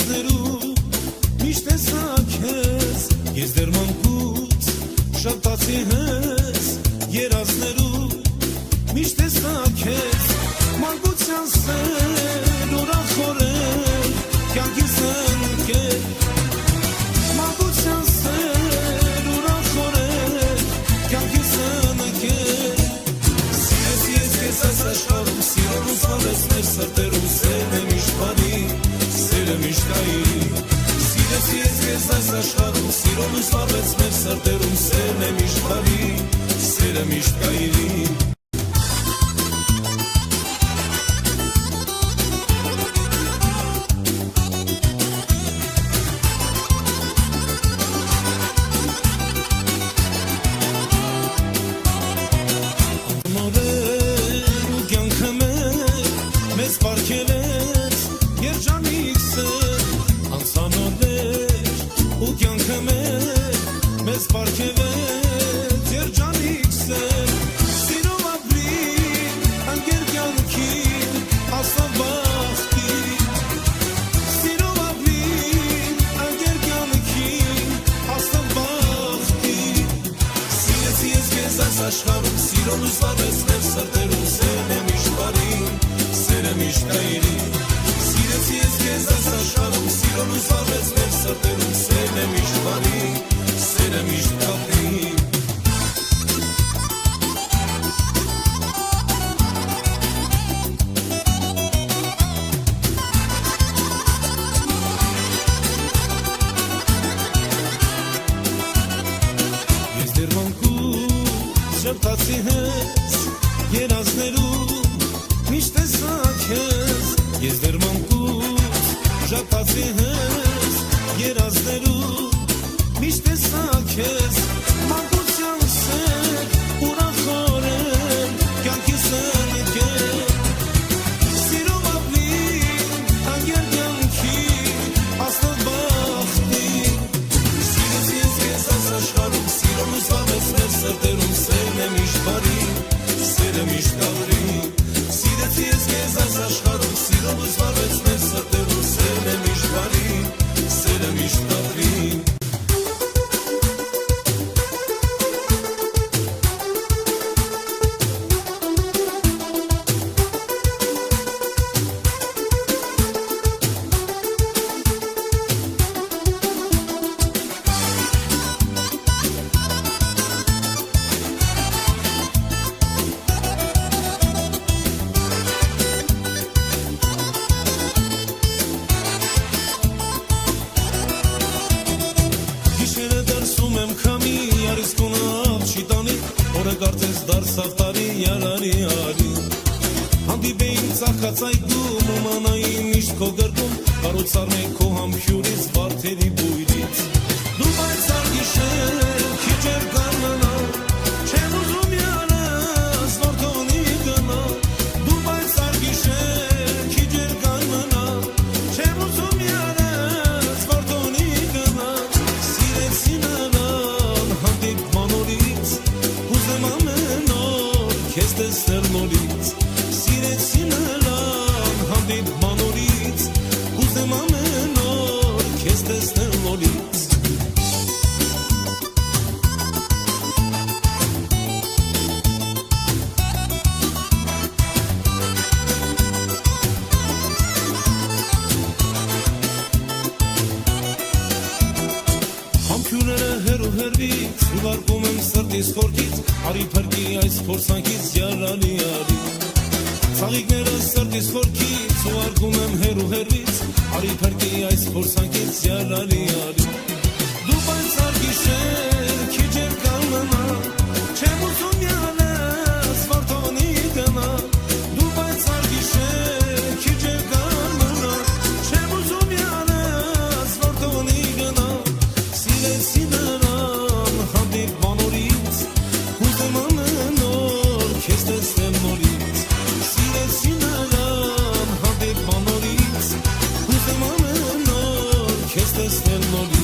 երազներու միշտ տեսակ ես ես դեռ մանկուց շփտացի ես երազներու միշտ տեսակ ես մանկության սեր ուրախորեն կյանքիս ընկեր մանկության սեր ուրախորեն կյանքիս ընկեր սիրես ես քեզ այս աշխարհում սիրուն զավես մեր սրտերում սերն է միշտ բարի սերը միշտ այրի սիրես ես քեզ այս աշխարհում սիրուն զավես մեր սրտերում սերն է միշտ բարի սերը միշտ այրի աշխարհում սիրուն ու զավեսներ սրտերում սերն է միշտ բարի սերը միշտ այրի սիրեցի ես քեզ այս աշխարհում սիրուն ու զավեսներ սրտերում սերն է միշտ բարի սերը միշտ ապրի Շփտացի ես երազներու միշտ տեսակ ես ես դեռ մանկուց շփտացի ես երազներու միշտ տեսակ ես մանկության սեր ուրախորեն կյանքիս ընկեր սիրով ապրի անգեր կյանքի աստղ բախտի սիրես ես քեզ այս աշխարհում սիրում ու զավես մեր սրտերում սերն է միշտ բարի սերը միշտ ապրի սիրեցի ես քեզ այս աշխարհում սիրով ու զավես մեր սրտերում սերն է միշտ բարի սերը միշտ ապրի Կարծես դարսավ տարի յարարի արի Հանդիպեին ծաղկաց այգում ումանայի միշտ քո գրկում Կարոցար մեկ քո համբյուրից վարդերի բույրից Դու բայցար գիշեր քիչ էր կանանա Չեմ ուզում յանս վարդոնի գնա Դու բայցար գիշեր քիչ էր կանանա Չեմ ուզում յանս վարդոնի գնա Սիրեցի նրան հանդիպման օրից Քեզ տեսնել նորից Սիրեցի նրան հանդիպման օրից Կուզեմ ամեն օր քեզ տեսնել նորից Համբյուրները հեռու հեռվից Ուղարկում եմ սրտիս խորքից Արի փրկի այս փորձանքից յարալի արի Ցաղիկները սրտիս խորքից Ուղարկում եմ հեռու հեռվից Արի փրկի այս փորձանքից յարալի արի Դու բայցար գիշեր քիչ էր կանանա Չեմ ուզում յանս վարդոնի գնա Դու բայցար գիշեր քիչ էր կանանա Չեմ ուզում յանս վարդոնի գնա Սիրեցի նրան հանդիպման օրից Կուզեմ ամեն օր քեզ տեսնել նորից Սիրեցի նրան հանդիպման օրից Կուզեմ ամեն օր քեզ տեսնել նորից